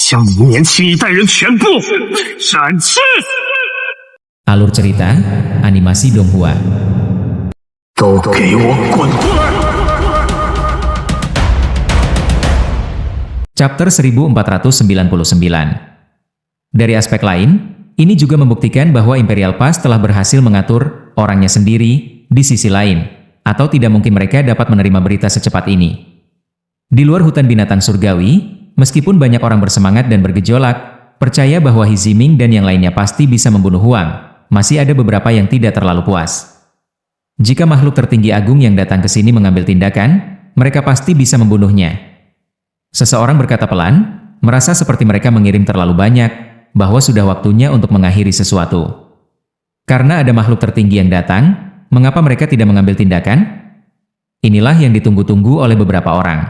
将你们年轻一代人全部斩去。 Alur cerita, animasi Donghua. 都给我滚出来！ Chapter 1499. Dari aspek lain, ini juga membuktikan bahwa Imperial Pass telah berhasil mengatur orangnya sendiri di sisi lain, atau tidak mungkin mereka dapat menerima berita secepat ini. Di luar hutan binatang surgawi, meskipun banyak orang bersemangat dan bergejolak, percaya bahwa He Ziming dan yang lainnya pasti bisa membunuh Huang, masih ada beberapa yang tidak terlalu puas. Jika makhluk tertinggi agung yang datang ke sini mengambil tindakan, mereka pasti bisa membunuhnya. Seseorang berkata pelan, merasa seperti mereka mengirim terlalu banyak, bahwa sudah waktunya untuk mengakhiri sesuatu. Karena ada makhluk tertinggi yang datang, mengapa mereka tidak mengambil tindakan? Inilah yang ditunggu-tunggu oleh beberapa orang.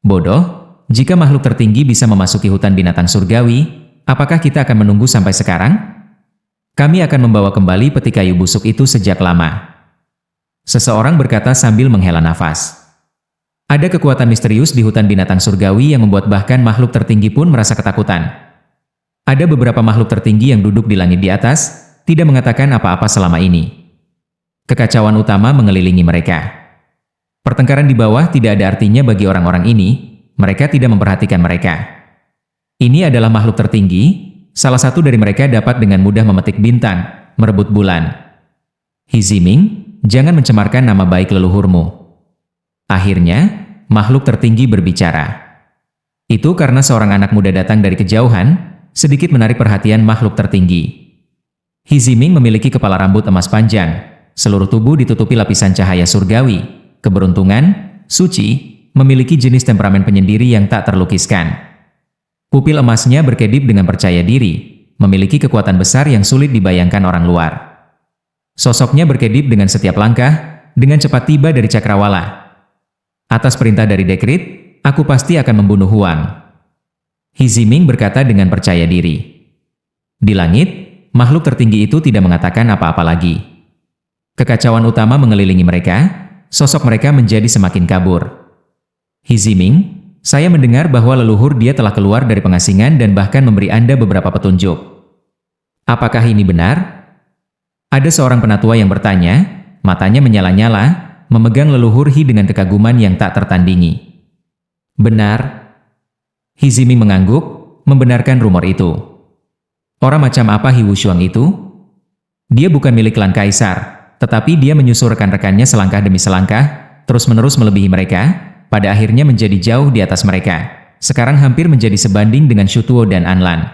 Bodoh, jika makhluk tertinggi bisa memasuki hutan binatang surgawi, apakah kita akan menunggu sampai sekarang? Kami akan membawa kembali peti kayu busuk itu sejak lama. Seseorang berkata sambil menghela nafas. Ada kekuatan misterius di hutan binatang surgawi yang membuat bahkan makhluk tertinggi pun merasa ketakutan. Ada beberapa makhluk tertinggi yang duduk di langit di atas, tidak mengatakan apa-apa selama ini. Kekacauan utama mengelilingi mereka. Pertengkaran di bawah tidak ada artinya bagi orang-orang ini, mereka tidak memperhatikan mereka. Ini adalah makhluk tertinggi, salah satu dari mereka dapat dengan mudah memetik bintang, merebut bulan. He Ziming, jangan mencemarkan nama baik leluhurmu. Akhirnya, makhluk tertinggi berbicara. Itu karena seorang anak muda datang dari kejauhan, sedikit menarik perhatian makhluk tertinggi. He Ziming memiliki kepala rambut emas panjang, seluruh tubuh ditutupi lapisan cahaya surgawi, keberuntungan, suci, memiliki jenis temperamen penyendiri yang tak terlukiskan. Pupil emasnya berkedip dengan percaya diri, memiliki kekuatan besar yang sulit dibayangkan orang luar. Sosoknya berkedip dengan setiap langkah, dengan cepat tiba dari cakrawala. Atas perintah dari Dekrit, aku pasti akan membunuh Huang. He Ziming berkata dengan percaya diri. Di langit, makhluk tertinggi itu tidak mengatakan apa-apa lagi. Kekacauan utama mengelilingi mereka, sosok mereka menjadi semakin kabur. He Ziming, saya mendengar bahwa leluhur dia telah keluar dari pengasingan dan bahkan memberi Anda beberapa petunjuk. Apakah ini benar? Ada seorang penatua yang bertanya, matanya menyala-nyala, memegang leluhur He dengan kekaguman yang tak tertandingi. Benar. He Ziming mengangguk, membenarkan rumor itu. Orang macam apa He Wushuang itu? Dia bukan milik klan Kaisar, tetapi dia menyusul rekan-rekannya selangkah demi selangkah, terus-menerus melebihi mereka, pada akhirnya menjadi jauh di atas mereka. Sekarang hampir menjadi sebanding dengan Shutuo dan Anlan.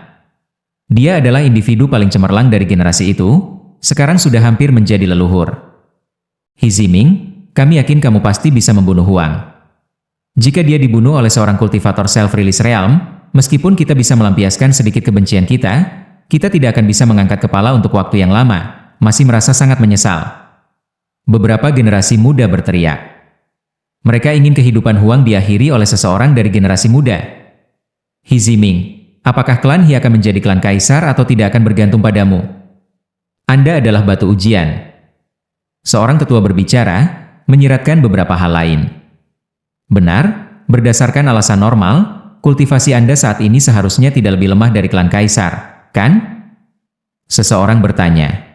Dia adalah individu paling cemerlang dari generasi itu, sekarang sudah hampir menjadi leluhur. He Ziming, kami yakin kamu pasti bisa membunuh Huang. Jika dia dibunuh oleh seorang kultivator self-release realm, meskipun kita bisa melampiaskan sedikit kebencian kita, kita tidak akan bisa mengangkat kepala untuk waktu yang lama, masih merasa sangat menyesal. Beberapa generasi muda berteriak. Mereka ingin kehidupan Huang diakhiri oleh seseorang dari generasi muda. He Ziming, apakah klan He akan menjadi klan Kaisar atau tidak akan bergantung padamu? Anda adalah batu ujian. Seorang tetua berbicara, menyiratkan beberapa hal lain. Benar, berdasarkan alasan normal, kultivasi Anda saat ini seharusnya tidak lebih lemah dari klan Kaisar, kan? Seseorang bertanya.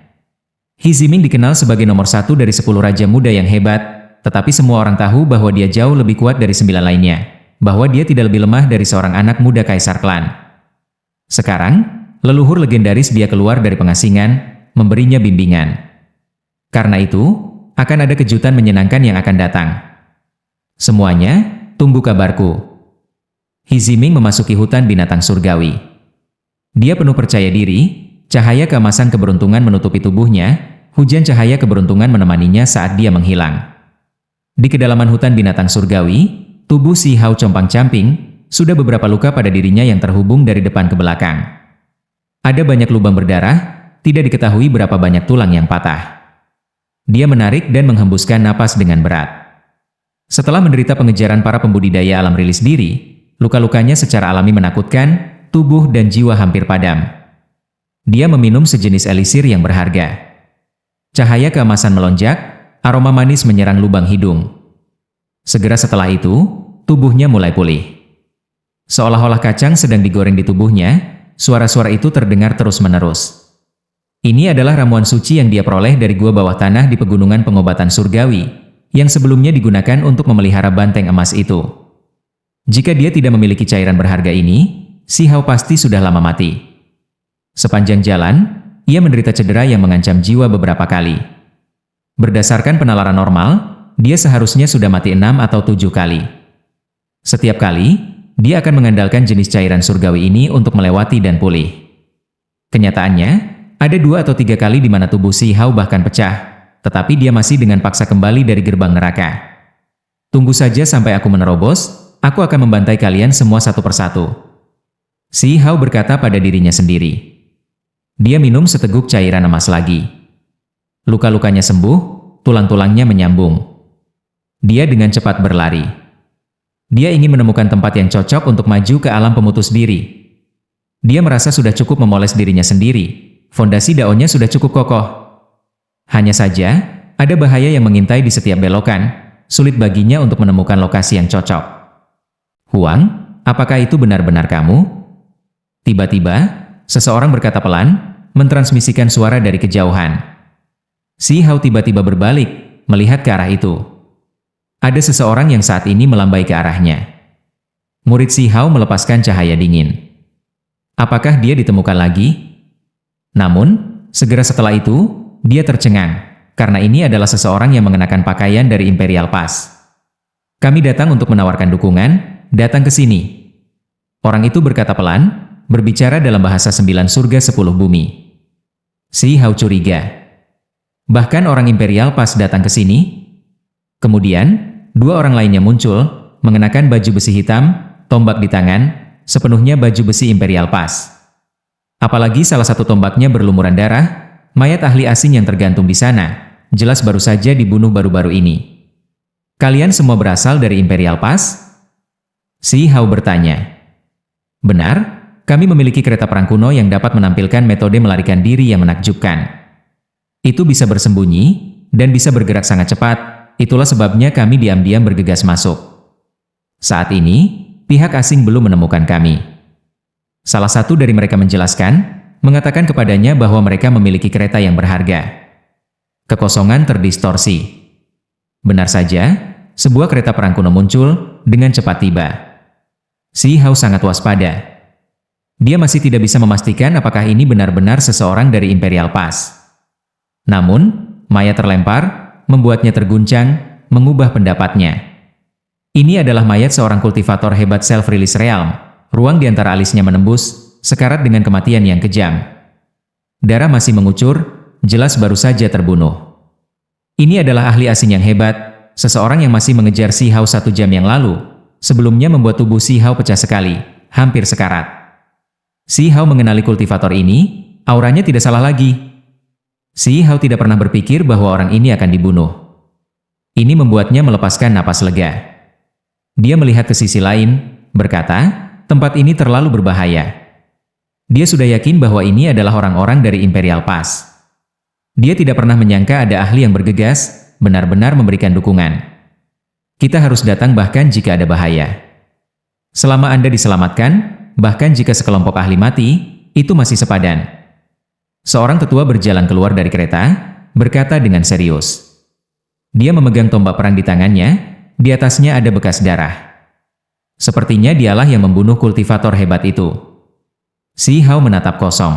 He Ziming dikenal sebagai nomor 1 dari 10 raja muda yang hebat, tetapi semua orang tahu bahwa dia jauh lebih kuat dari 9 lainnya, bahwa dia tidak lebih lemah dari seorang anak muda Kaisar klan. Sekarang, leluhur legendaris dia keluar dari pengasingan, memberinya bimbingan. Karena itu, akan ada kejutan menyenangkan yang akan datang. Semuanya, tunggu kabarku. He Ziming memasuki hutan binatang surgawi. Dia penuh percaya diri, cahaya keemasan keberuntungan menutupi tubuhnya, hujan cahaya keberuntungan menemaninya saat dia menghilang. Di kedalaman hutan binatang surgawi, tubuh si Hao compang-camping, sudah beberapa luka pada dirinya yang terhubung dari depan ke belakang. Ada banyak lubang berdarah, tidak diketahui berapa banyak tulang yang patah. Dia menarik dan menghembuskan napas dengan berat. Setelah menderita pengejaran para pembudidaya alam rilis diri, luka-lukanya secara alami menakutkan, tubuh dan jiwa hampir padam. Dia meminum sejenis elisir yang berharga. Cahaya keemasan melonjak, aroma manis menyerang lubang hidung. Segera setelah itu, tubuhnya mulai pulih. Seolah-olah kacang sedang digoreng di tubuhnya, suara-suara itu terdengar terus-menerus. Ini adalah ramuan suci yang dia peroleh dari gua bawah tanah di pegunungan pengobatan surgawi, yang sebelumnya digunakan untuk memelihara banteng emas itu. Jika dia tidak memiliki cairan berharga ini, Si Hao pasti sudah lama mati. Sepanjang jalan, ia menderita cedera yang mengancam jiwa beberapa kali. Berdasarkan penalaran normal, dia seharusnya sudah mati 6 atau 7 kali. Setiap kali, dia akan mengandalkan jenis cairan surgawi ini untuk melewati dan pulih. Kenyataannya, ada 2 atau 3 kali di mana tubuh Si Hao bahkan pecah, tetapi dia masih dengan paksa kembali dari gerbang neraka. Tunggu saja sampai aku menerobos, aku akan membantai kalian semua satu persatu. Si Hao berkata pada dirinya sendiri. Dia minum seteguk cairan emas lagi. Luka-lukanya sembuh, tulang-tulangnya menyambung. Dia dengan cepat berlari. Dia ingin menemukan tempat yang cocok untuk maju ke alam pemutus diri. Dia merasa sudah cukup memoles dirinya sendiri. Fondasi daunnya sudah cukup kokoh. Hanya saja, ada bahaya yang mengintai di setiap belokan. Sulit baginya untuk menemukan lokasi yang cocok. Huang, apakah itu benar-benar kamu? Tiba-tiba, seseorang berkata pelan, mentransmisikan suara dari kejauhan. Si Hao tiba-tiba berbalik, melihat ke arah itu. Ada seseorang yang saat ini melambai ke arahnya. Murid Si Hao melepaskan cahaya dingin. Apakah dia ditemukan lagi? Namun, segera setelah itu, dia tercengang, karena ini adalah seseorang yang mengenakan pakaian dari Imperial Pass. Kami datang untuk menawarkan dukungan, datang ke sini. Orang itu berkata pelan, berbicara dalam bahasa 9 surga 10 bumi. Si Hao curiga. Bahkan orang Imperial Pass datang ke sini? Kemudian, 2 orang lainnya muncul, mengenakan baju besi hitam, tombak di tangan, sepenuhnya baju besi Imperial Pass. Apalagi salah satu tombaknya berlumuran darah, mayat ahli asing yang tergantung di sana, jelas baru saja dibunuh baru-baru ini. Kalian semua berasal dari Imperial Pass? Si Hao bertanya. Benar, kami memiliki kereta perang kuno yang dapat menampilkan metode melarikan diri yang menakjubkan. Itu bisa bersembunyi, dan bisa bergerak sangat cepat. Itulah sebabnya kami diam-diam bergegas masuk. Saat ini, pihak asing belum menemukan kami. Salah satu dari mereka menjelaskan, mengatakan kepadanya bahwa mereka memiliki kereta yang berharga. Kekosongan terdistorsi. Benar saja, sebuah kereta perang kuno muncul, dengan cepat tiba. Si Hao sangat waspada. Dia masih tidak bisa memastikan apakah ini benar-benar seseorang dari Imperial Pass. Namun, mayat terlempar, membuatnya terguncang, mengubah pendapatnya. Ini adalah mayat seorang kultivator hebat self-release realm. Ruang di antara alisnya menembus, sekarat dengan kematian yang kejam. Darah masih mengucur, jelas baru saja terbunuh. Ini adalah ahli asing yang hebat, seseorang yang masih mengejar Si Hao 1 jam yang lalu, sebelumnya membuat tubuh Si Hao pecah sekali, hampir sekarat. Si Hao mengenali kultivator ini, auranya tidak salah lagi. Si Hao tidak pernah berpikir bahwa orang ini akan dibunuh. Ini membuatnya melepaskan napas lega. Dia melihat ke sisi lain, berkata, tempat ini terlalu berbahaya. Dia sudah yakin bahwa ini adalah orang-orang dari Imperial Pass. Dia tidak pernah menyangka ada ahli yang bergegas, benar-benar memberikan dukungan. Kita harus datang bahkan jika ada bahaya. Selama Anda diselamatkan, bahkan jika sekelompok ahli mati, itu masih sepadan. Seorang tetua berjalan keluar dari kereta, berkata dengan serius. Dia memegang tombak perang di tangannya, di atasnya ada bekas darah. Sepertinya dialah yang membunuh kultivator hebat itu. Si Hao menatap kosong.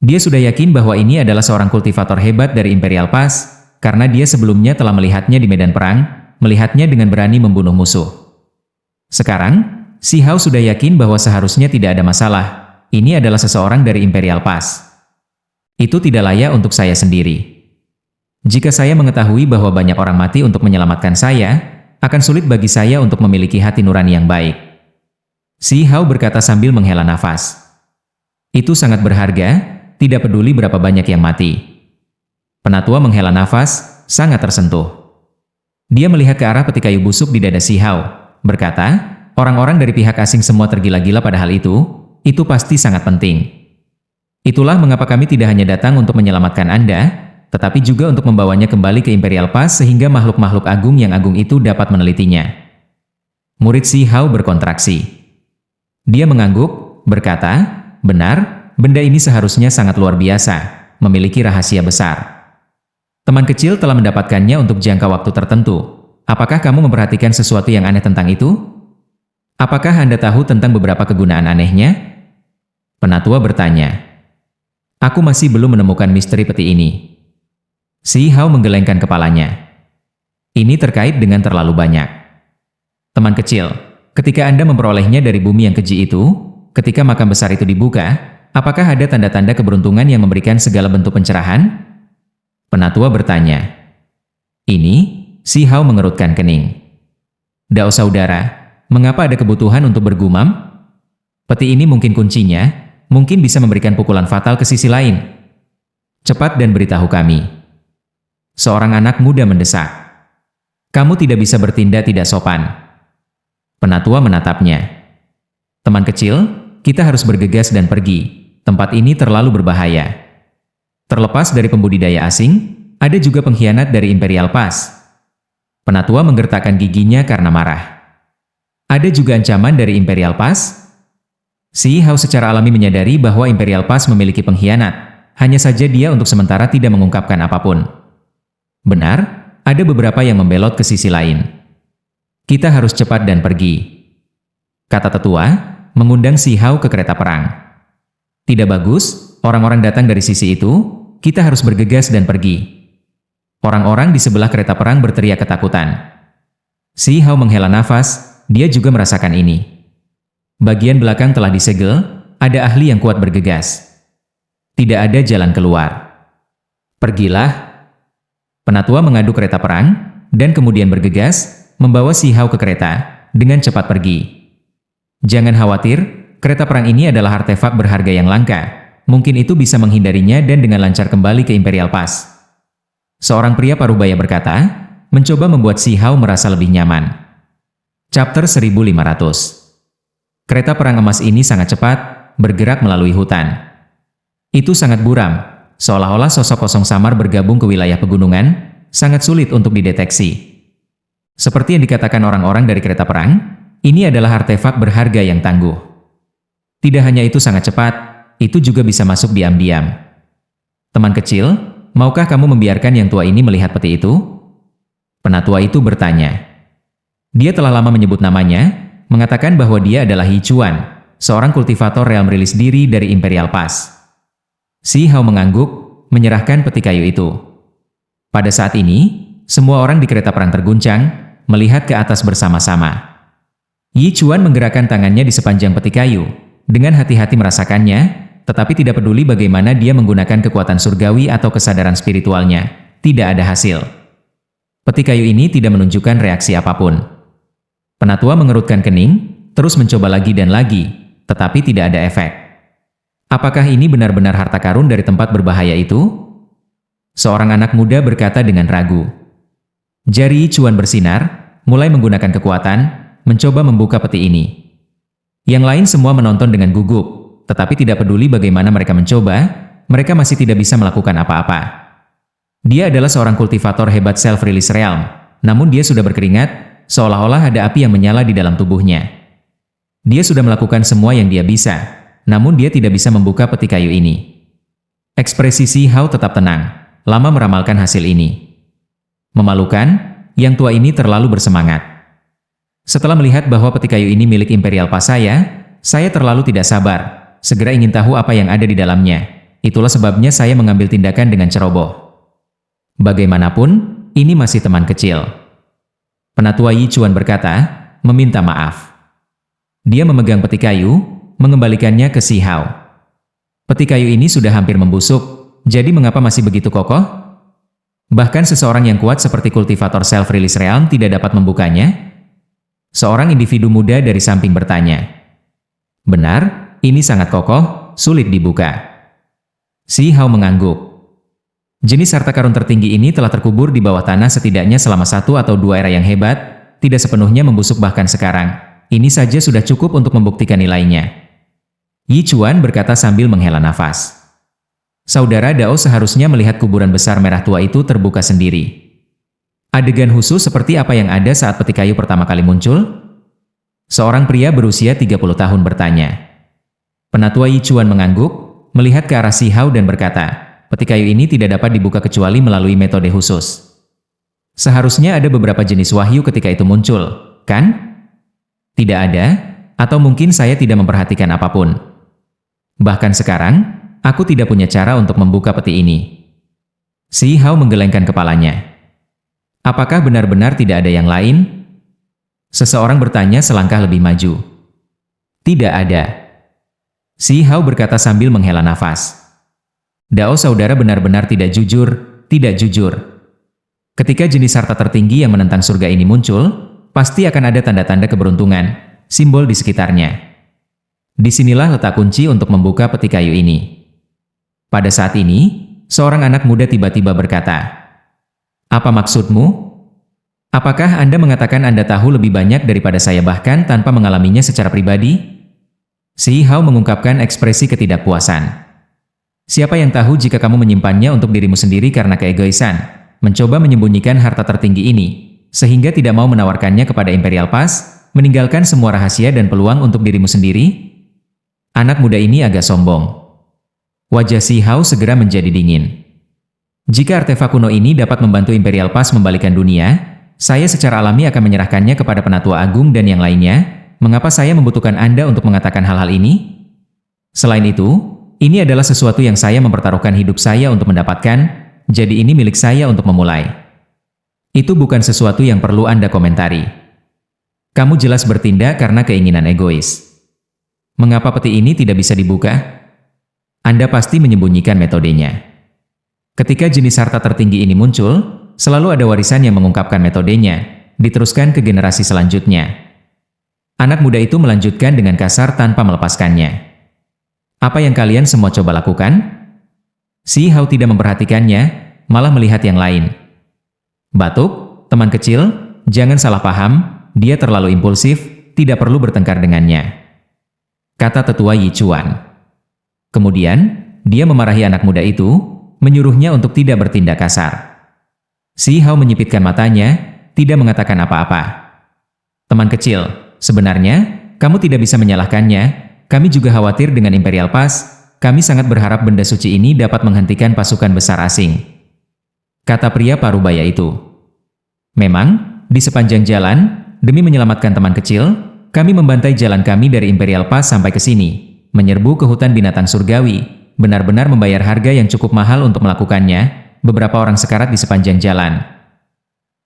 Dia sudah yakin bahwa ini adalah seorang kultivator hebat dari Imperial Pass, karena dia sebelumnya telah melihatnya di medan perang, melihatnya dengan berani membunuh musuh. Sekarang, Si Hao sudah yakin bahwa seharusnya tidak ada masalah. Ini adalah seseorang dari Imperial Pass. Itu tidak layak untuk saya sendiri. Jika saya mengetahui bahwa banyak orang mati untuk menyelamatkan saya, akan sulit bagi saya untuk memiliki hati nurani yang baik. Si Hao berkata sambil menghela nafas. Itu sangat berharga, tidak peduli berapa banyak yang mati. Penatua menghela nafas, sangat tersentuh. Dia melihat ke arah peti kayu busuk di dada Si Hao, berkata, orang-orang dari pihak asing semua tergila-gila pada hal itu pasti sangat penting. Itulah mengapa kami tidak hanya datang untuk menyelamatkan Anda, tetapi juga untuk membawanya kembali ke Imperial Pass sehingga makhluk-makhluk agung yang agung itu dapat menelitinya. Murid Si Hao berkontraksi. Dia mengangguk, berkata, "Benar, benda ini seharusnya sangat luar biasa, memiliki rahasia besar. Teman kecil telah mendapatkannya untuk jangka waktu tertentu. Apakah kamu memperhatikan sesuatu yang aneh tentang itu? Apakah Anda tahu tentang beberapa kegunaan anehnya?" Penatua bertanya. "Aku masih belum menemukan misteri peti ini." Si Hao menggelengkan kepalanya. "Ini terkait dengan terlalu banyak. Teman kecil, ketika Anda memperolehnya dari bumi yang keji itu, ketika makam besar itu dibuka, apakah ada tanda-tanda keberuntungan yang memberikan segala bentuk pencerahan?" Penatua bertanya. "Ini?" Si Hao mengerutkan kening. "Dao saudara, mengapa ada kebutuhan untuk bergumam? Peti ini mungkin kuncinya, mungkin bisa memberikan pukulan fatal ke sisi lain. Cepat dan beritahu kami." Seorang anak muda mendesak. "Kamu tidak bisa bertindak tidak sopan." Penatua menatapnya. "Teman kecil, kita harus bergegas dan pergi. Tempat ini terlalu berbahaya. Terlepas dari pembudidaya asing, ada juga pengkhianat dari Imperial Pass." Penatua menggertakkan giginya karena marah. "Ada juga ancaman dari Imperial Pass?" Si Hao secara alami menyadari bahwa Imperial Pass memiliki pengkhianat, hanya saja dia untuk sementara tidak mengungkapkan apapun. "Benar, ada beberapa yang membelot ke sisi lain. Kita harus cepat dan pergi," kata tetua, mengundang si Hao ke kereta perang. "Tidak bagus, orang-orang datang dari sisi itu, kita harus bergegas dan pergi." Orang-orang di sebelah kereta perang berteriak ketakutan. Si Hao menghela nafas, dia juga merasakan ini. Bagian belakang telah disegel, ada ahli yang kuat bergegas. Tidak ada jalan keluar. "Pergilah." Penatua mengadu kereta perang, dan kemudian bergegas, membawa si Hao ke kereta, dengan cepat pergi. "Jangan khawatir, kereta perang ini adalah artefak berharga yang langka. Mungkin itu bisa menghindarinya dan dengan lancar kembali ke Imperial Pass." Seorang pria parubaya berkata, mencoba membuat si Hao merasa lebih nyaman. Chapter 1500. Kereta perang emas ini sangat cepat, bergerak melalui hutan. Itu sangat buram, seolah-olah sosok kosong samar bergabung ke wilayah pegunungan, sangat sulit untuk dideteksi. Seperti yang dikatakan orang-orang dari kereta perang, ini adalah artefak berharga yang tangguh. Tidak hanya itu sangat cepat, itu juga bisa masuk diam-diam. "Teman kecil, maukah kamu membiarkan yang tua ini melihat peti itu?" Penatua itu bertanya. Dia telah lama menyebut namanya, mengatakan bahwa dia adalah Yi Chuan, seorang kultivator realm rilis diri dari Imperial Pass. Si Hao mengangguk, menyerahkan peti kayu itu. Pada saat ini, semua orang di kereta perang terguncang, melihat ke atas bersama-sama. Yi Chuan menggerakkan tangannya di sepanjang peti kayu, dengan hati-hati merasakannya, tetapi tidak peduli bagaimana dia menggunakan kekuatan surgawi atau kesadaran spiritualnya, tidak ada hasil. Peti kayu ini tidak menunjukkan reaksi apapun. Penatua mengerutkan kening, terus mencoba lagi dan lagi, tetapi tidak ada efek. Apakah ini benar-benar harta karun dari tempat berbahaya itu? Seorang anak muda berkata dengan ragu. Jari Yi Chuan bersinar, mulai menggunakan kekuatan, mencoba membuka peti ini. Yang lain semua menonton dengan gugup. Tetapi tidak peduli bagaimana mereka mencoba, mereka masih tidak bisa melakukan apa-apa. Dia adalah seorang kultivator hebat self-release realm, namun dia sudah berkeringat, seolah-olah ada api yang menyala di dalam tubuhnya. Dia sudah melakukan semua yang dia bisa, namun dia tidak bisa membuka peti kayu ini. Ekspresi Si Hao tetap tenang, lama meramalkan hasil ini. Memalukan, yang tua ini terlalu bersemangat. Setelah melihat bahwa peti kayu ini milik Imperial Pass saya terlalu tidak sabar. Segera ingin tahu apa yang ada di dalamnya. Itulah sebabnya saya mengambil tindakan dengan ceroboh. Bagaimanapun, ini masih teman kecil. Penatua Yi Chuan berkata, meminta maaf. Dia memegang peti kayu, mengembalikannya ke Si Hao. Peti kayu ini sudah hampir membusuk, jadi mengapa masih begitu kokoh? Bahkan seseorang yang kuat seperti kultivator self-release realm tidak dapat membukanya? Seorang individu muda dari samping bertanya. Benar, ini sangat kokoh, sulit dibuka. Si Hao mengangguk. Jenis harta karun tertinggi ini telah terkubur di bawah tanah setidaknya selama 1 atau 2 era yang hebat, tidak sepenuhnya membusuk bahkan sekarang. Ini saja sudah cukup untuk membuktikan nilainya. Yi Chuan berkata sambil menghela nafas. Saudara Dao seharusnya melihat kuburan besar merah tua itu terbuka sendiri. Adegan khusus seperti apa yang ada saat peti kayu pertama kali muncul? Seorang pria berusia 30 tahun bertanya. Penatua Yi Chuan mengangguk, melihat ke arah Si Hao dan berkata, peti kayu ini tidak dapat dibuka kecuali melalui metode khusus. Seharusnya ada beberapa jenis wahyu ketika itu muncul, kan? Tidak ada, atau mungkin saya tidak memperhatikan apapun. Bahkan sekarang, aku tidak punya cara untuk membuka peti ini. Si Hao menggelengkan kepalanya. Apakah benar-benar tidak ada yang lain? Seseorang bertanya selangkah lebih maju. Tidak ada. Si Hao berkata sambil menghela nafas. Dao saudara benar-benar tidak jujur, tidak jujur. Ketika jenis harta tertinggi yang menentang surga ini muncul, pasti akan ada tanda-tanda keberuntungan, simbol di sekitarnya. Disinilah letak kunci untuk membuka peti kayu ini. Pada saat ini, seorang anak muda tiba-tiba berkata, "Apa maksudmu? Apakah Anda mengatakan Anda tahu lebih banyak daripada saya bahkan tanpa mengalaminya secara pribadi?" Si Hao mengungkapkan ekspresi ketidakpuasan. Siapa yang tahu jika kamu menyimpannya untuk dirimu sendiri karena keegoisan, mencoba menyembunyikan harta tertinggi ini, sehingga tidak mau menawarkannya kepada Imperial Pass, meninggalkan semua rahasia dan peluang untuk dirimu sendiri? Anak muda ini agak sombong. Wajah Si Hao segera menjadi dingin. Jika artefak kuno ini dapat membantu Imperial Pass membalikan dunia, saya secara alami akan menyerahkannya kepada Penatua Agung dan yang lainnya. Mengapa saya membutuhkan Anda untuk mengatakan hal-hal ini? Selain itu, ini adalah sesuatu yang saya mempertaruhkan hidup saya untuk mendapatkan, jadi ini milik saya untuk memulai. Itu bukan sesuatu yang perlu Anda komentari. Kamu jelas bertindak karena keinginan egois. Mengapa peti ini tidak bisa dibuka? Anda pasti menyembunyikan metodenya. Ketika jenis harta tertinggi ini muncul, selalu ada warisan yang mengungkapkan metodenya, diteruskan ke generasi selanjutnya. Anak muda itu melanjutkan dengan kasar tanpa melepaskannya. Apa yang kalian semua coba lakukan? Si Hao tidak memperhatikannya, malah melihat yang lain. Batuk, teman kecil, jangan salah paham, dia terlalu impulsif, tidak perlu bertengkar dengannya, kata tetua Yi Chuan. Kemudian, dia memarahi anak muda itu, menyuruhnya untuk tidak bertindak kasar. Si Hao menyipitkan matanya, tidak mengatakan apa-apa. Teman kecil, sebenarnya, kamu tidak bisa menyalahkannya, kami juga khawatir dengan Imperial Pass, kami sangat berharap benda suci ini dapat menghentikan pasukan besar asing, kata pria parubaya itu. Memang, di sepanjang jalan, demi menyelamatkan teman kecil, kami membantai jalan kami dari Imperial Pass sampai ke sini, menyerbu ke hutan binatang surgawi, benar-benar membayar harga yang cukup mahal untuk melakukannya, beberapa orang sekarat di sepanjang jalan.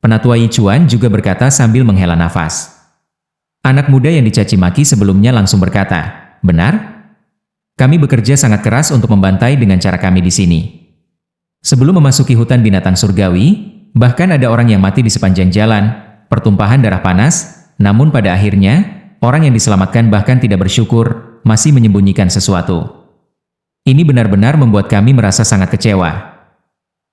Penatua Yi Chuan juga berkata sambil menghela nafas. Anak muda yang dicaci maki sebelumnya langsung berkata, "Benar? Kami bekerja sangat keras untuk membantai dengan cara kami di sini." Sebelum memasuki hutan binatang surgawi, bahkan ada orang yang mati di sepanjang jalan, pertumpahan darah panas, namun pada akhirnya, orang yang diselamatkan bahkan tidak bersyukur, masih menyembunyikan sesuatu. Ini benar-benar membuat kami merasa sangat kecewa.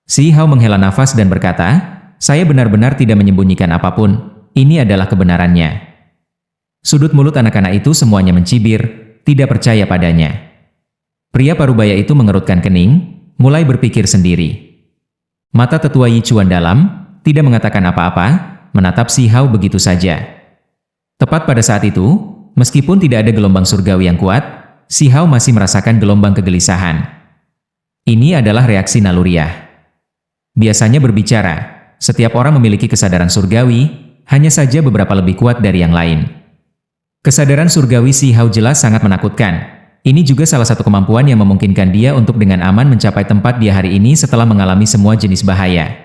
Si Hao menghela nafas dan berkata, "Saya benar-benar tidak menyembunyikan apapun, ini adalah kebenarannya." Sudut mulut anak-anak itu semuanya mencibir, tidak percaya padanya. Pria parubaya itu mengerutkan kening, mulai berpikir sendiri. Mata tetua Yi Chuan dalam, tidak mengatakan apa-apa, menatap Si Hao begitu saja. Tepat pada saat itu, meskipun tidak ada gelombang surgawi yang kuat, Si Hao masih merasakan gelombang kegelisahan. Ini adalah reaksi naluriah. Biasanya berbicara, setiap orang memiliki kesadaran surgawi, hanya saja beberapa lebih kuat dari yang lain. Kesadaran surgawi Si Hao jelas sangat menakutkan. Ini juga salah satu kemampuan yang memungkinkan dia untuk dengan aman mencapai tempat dia hari ini setelah mengalami semua jenis bahaya.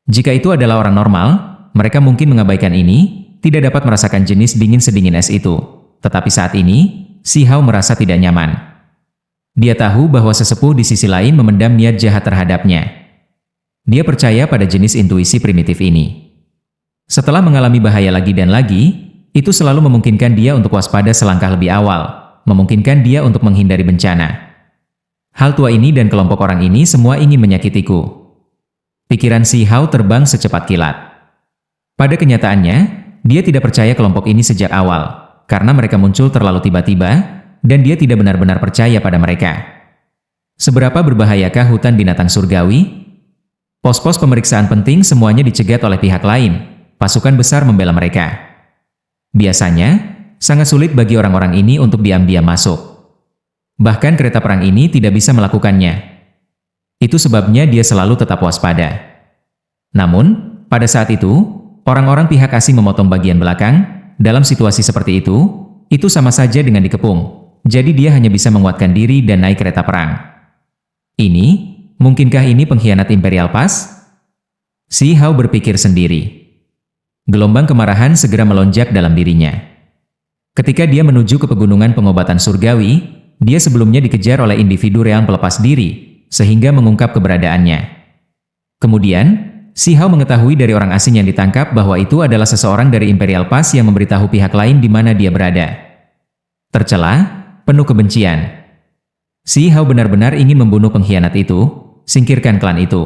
Jika itu adalah orang normal, mereka mungkin mengabaikan ini, tidak dapat merasakan jenis dingin sedingin es itu. Tetapi saat ini, Si Hao merasa tidak nyaman. Dia tahu bahwa sesepuh di sisi lain memendam niat jahat terhadapnya. Dia percaya pada jenis intuisi primitif ini. Setelah mengalami bahaya lagi dan lagi, itu selalu memungkinkan dia untuk waspada selangkah lebih awal, memungkinkan dia untuk menghindari bencana. Hal tua ini dan kelompok orang ini semua ingin menyakitiku. Pikiran Si Hao terbang secepat kilat. Pada kenyataannya, dia tidak percaya kelompok ini sejak awal, karena mereka muncul terlalu tiba-tiba, dan dia tidak benar-benar percaya pada mereka. Seberapa berbahayakah hutan binatang surgawi? Pos-pos pemeriksaan penting semuanya dicegat oleh pihak lain, pasukan besar membela mereka. Biasanya, sangat sulit bagi orang-orang ini untuk diam-diam masuk. Bahkan kereta perang ini tidak bisa melakukannya. Itu sebabnya dia selalu tetap waspada. Namun, pada saat itu, orang-orang pihak asing memotong bagian belakang. Dalam situasi seperti itu sama saja dengan dikepung. Jadi dia hanya bisa menguatkan diri dan naik kereta perang. Mungkinkah ini pengkhianat Imperial Pass? Si Hao berpikir sendiri. Gelombang kemarahan segera melonjak dalam dirinya. Ketika dia menuju ke pegunungan pengobatan surgawi, dia sebelumnya dikejar oleh individu yang pelepas diri, sehingga mengungkap keberadaannya. Kemudian, Si Hao mengetahui dari orang asing yang ditangkap bahwa itu adalah seseorang dari Imperial Pass yang memberitahu pihak lain di mana dia berada. Tercela, penuh kebencian. Si Hao benar-benar ingin membunuh pengkhianat itu, singkirkan klan itu.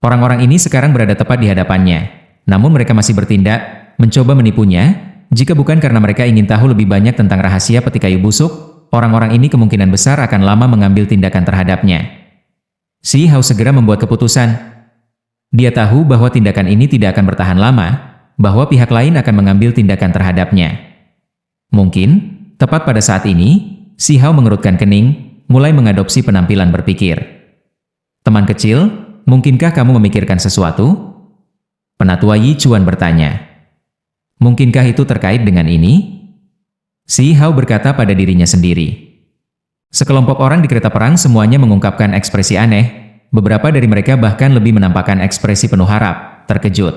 Orang-orang ini sekarang berada tepat di hadapannya, namun mereka masih bertindak, mencoba menipunya. Jika bukan karena mereka ingin tahu lebih banyak tentang rahasia peti kayu busuk, orang-orang ini kemungkinan besar akan lama mengambil tindakan terhadapnya. Si Hao segera membuat keputusan. Dia tahu bahwa tindakan ini tidak akan bertahan lama, bahwa pihak lain akan mengambil tindakan terhadapnya. Mungkin, tepat pada saat ini, Si Hao mengerutkan kening, mulai mengadopsi penampilan berpikir. Teman kecil, mungkinkah kamu memikirkan sesuatu? Penatua Yi Chuan bertanya. Mungkinkah itu terkait dengan ini? Si Hao berkata pada dirinya sendiri. Sekelompok orang di kereta perang semuanya mengungkapkan ekspresi aneh, beberapa dari mereka bahkan lebih menampakkan ekspresi penuh harap, terkejut.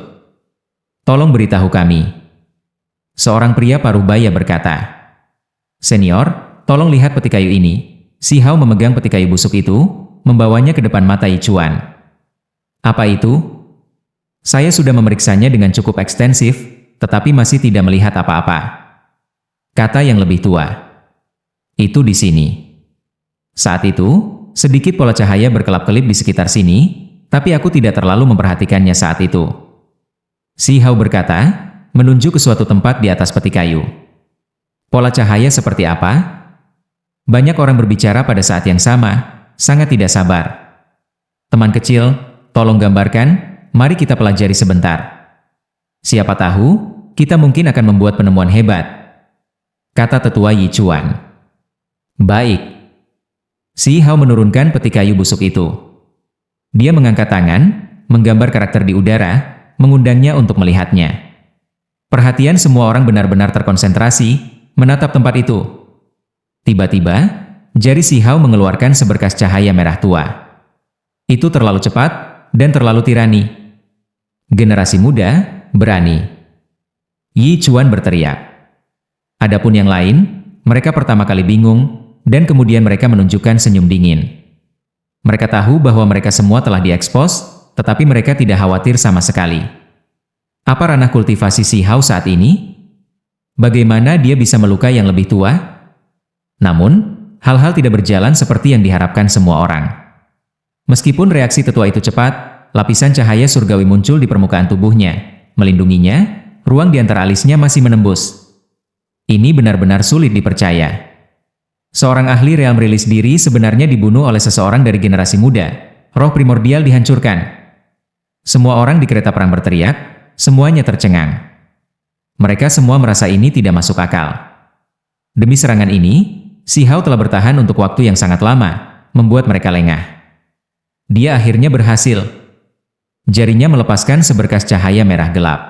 Tolong beritahu kami. Seorang pria paruh baya berkata. Senior, tolong lihat peti kayu ini. Si Hao memegang peti kayu busuk itu, membawanya ke depan mata Yi Chuan. Apa itu? Saya sudah memeriksanya dengan cukup ekstensif, tetapi masih tidak melihat apa-apa. Kata yang lebih tua. Itu di sini. Saat itu, sedikit pola cahaya berkelap-kelip di sekitar sini, tapi aku tidak terlalu memperhatikannya saat itu. Si Hao berkata, menunjuk ke suatu tempat di atas peti kayu. Pola cahaya seperti apa? Banyak orang berbicara pada saat yang sama, sangat tidak sabar. Teman kecil, tolong gambarkan, mari kita pelajari sebentar. Siapa tahu, kita mungkin akan membuat penemuan hebat. Kata tetua Yi Chuan. Baik. Si Hao menurunkan peti kayu busuk itu. Dia mengangkat tangan, menggambar karakter di udara, mengundangnya untuk melihatnya. Perhatian semua orang benar-benar terkonsentrasi, menatap tempat itu. Tiba-tiba, jari Si Hao mengeluarkan seberkas cahaya merah tua. Itu terlalu cepat dan terlalu tirani. Generasi muda, berani. Yi Chuan berteriak. Adapun yang lain, mereka pertama kali bingung, dan kemudian mereka menunjukkan senyum dingin. Mereka tahu bahwa mereka semua telah diekspos, tetapi mereka tidak khawatir sama sekali. Apa ranah kultivasi Si Hao saat ini? Bagaimana dia bisa melukai yang lebih tua? Namun, hal-hal tidak berjalan seperti yang diharapkan semua orang. Meskipun reaksi tetua itu cepat, lapisan cahaya surgawi muncul di permukaan tubuhnya, melindunginya, ruang di antara alisnya masih menembus. Ini benar-benar sulit dipercaya. Seorang ahli realm rilis diri sebenarnya dibunuh oleh seseorang dari generasi muda. Roh primordial dihancurkan. Semua orang di kereta perang berteriak, semuanya tercengang. Mereka semua merasa ini tidak masuk akal. Demi serangan ini, Si Hao telah bertahan untuk waktu yang sangat lama, membuat mereka lengah. Dia akhirnya berhasil. Jarinya melepaskan seberkas cahaya merah gelap.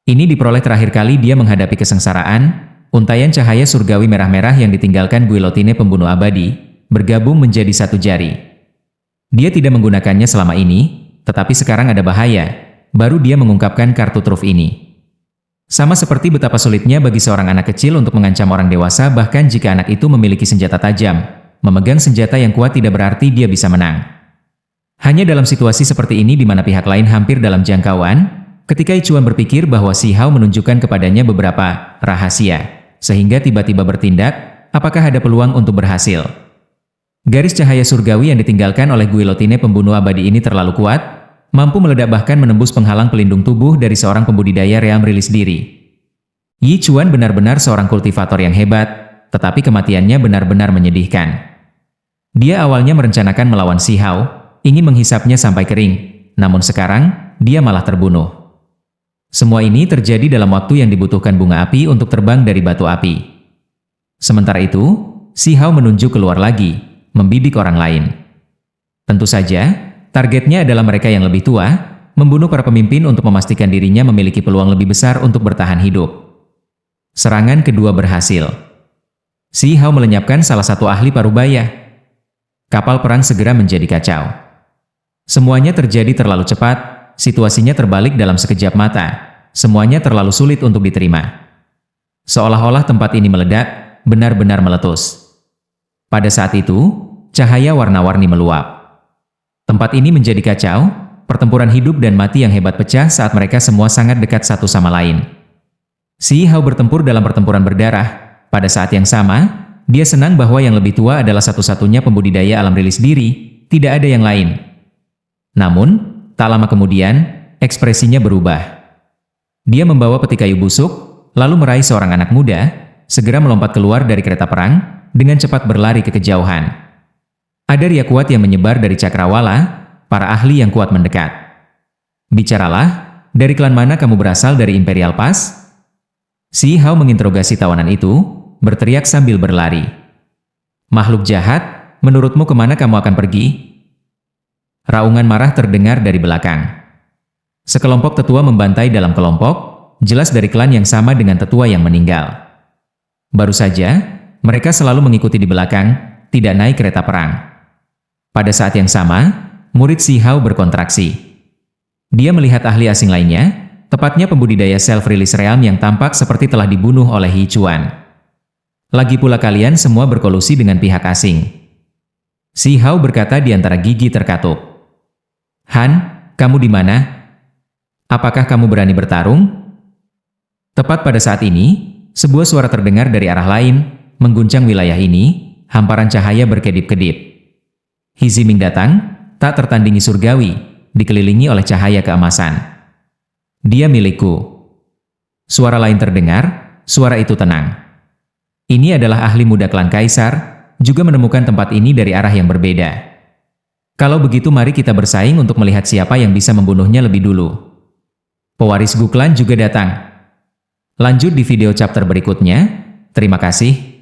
Ini diperoleh terakhir kali dia menghadapi kesengsaraan. Untaian cahaya surgawi merah-merah yang ditinggalkan guillotine pembunuh abadi, bergabung menjadi satu jari. Dia tidak menggunakannya selama ini, tetapi sekarang ada bahaya, baru dia mengungkapkan kartu truf ini. Sama seperti betapa sulitnya bagi seorang anak kecil untuk mengancam orang dewasa bahkan jika anak itu memiliki senjata tajam. Memegang senjata yang kuat tidak berarti dia bisa menang. Hanya dalam situasi seperti ini di mana pihak lain hampir dalam jangkauan, ketika Yi Chuan berpikir bahwa Si Hao menunjukkan kepadanya beberapa rahasia, sehingga tiba-tiba bertindak, apakah ada peluang untuk berhasil? Garis cahaya surgawi yang ditinggalkan oleh guillotine pembunuh abadi ini terlalu kuat, mampu meledak bahkan menembus penghalang pelindung tubuh dari seorang pembudidaya realm rilis diri. Yi Chuan benar-benar seorang kultivator yang hebat, tetapi kematiannya benar-benar menyedihkan. Dia awalnya merencanakan melawan Si Hao, ingin menghisapnya sampai kering, namun sekarang, dia malah terbunuh. Semua ini terjadi dalam waktu yang dibutuhkan bunga api untuk terbang dari batu api. Sementara itu, Si Hao menunjuk keluar lagi, membidik orang lain. Tentu saja, targetnya adalah mereka yang lebih tua, membunuh para pemimpin untuk memastikan dirinya memiliki peluang lebih besar untuk bertahan hidup. Serangan kedua berhasil. Si Hao melenyapkan salah satu ahli parubaya. Kapal perang segera menjadi kacau. Semuanya terjadi terlalu cepat, situasinya terbalik dalam sekejap mata. Semuanya terlalu sulit untuk diterima. Seolah-olah tempat ini meledak, benar-benar meletus. Pada saat itu, cahaya warna-warni meluap. Tempat ini menjadi kacau, pertempuran hidup dan mati yang hebat pecah saat mereka semua sangat dekat satu sama lain. Si Hao bertempur dalam pertempuran berdarah. Pada saat yang sama, dia senang bahwa yang lebih tua adalah satu-satunya pembudidaya alam rilis diri, tidak ada yang lain. Namun, tak lama kemudian, ekspresinya berubah. Dia membawa peti kayu busuk, lalu meraih seorang anak muda, segera melompat keluar dari kereta perang, dengan cepat berlari ke kejauhan. Ada riak kuat yang menyebar dari cakrawala, para ahli yang kuat mendekat. Bicaralah, dari klan mana kamu berasal dari Imperial Pass? Si Hao menginterogasi tawanan itu, berteriak sambil berlari. Makhluk jahat, menurutmu kemana kamu akan pergi? Raungan marah terdengar dari belakang. Sekelompok tetua membantai dalam kelompok, jelas dari klan yang sama dengan tetua yang meninggal. Baru saja, mereka selalu mengikuti di belakang, tidak naik kereta perang. Pada saat yang sama, murid Si Hao berkontraksi. Dia melihat ahli asing lainnya, tepatnya pembudidaya self-release realm yang tampak seperti telah dibunuh oleh He Chuan. Lagi pula kalian semua berkolusi dengan pihak asing. Si Hao berkata di antara gigi terkatup. Han, kamu di mana? Apakah kamu berani bertarung? Tepat pada saat ini, sebuah suara terdengar dari arah lain, mengguncang wilayah ini, hamparan cahaya berkedip-kedip. He Ziming datang, tak tertandingi surgawi, dikelilingi oleh cahaya keemasan. Dia milikku. Suara lain terdengar, suara itu tenang. Ini adalah ahli muda klan Kaisar, juga menemukan tempat ini dari arah yang berbeda. Kalau begitu mari kita bersaing untuk melihat siapa yang bisa membunuhnya lebih dulu. Pewaris Gu Clan juga datang. Lanjut di video chapter berikutnya. Terima kasih.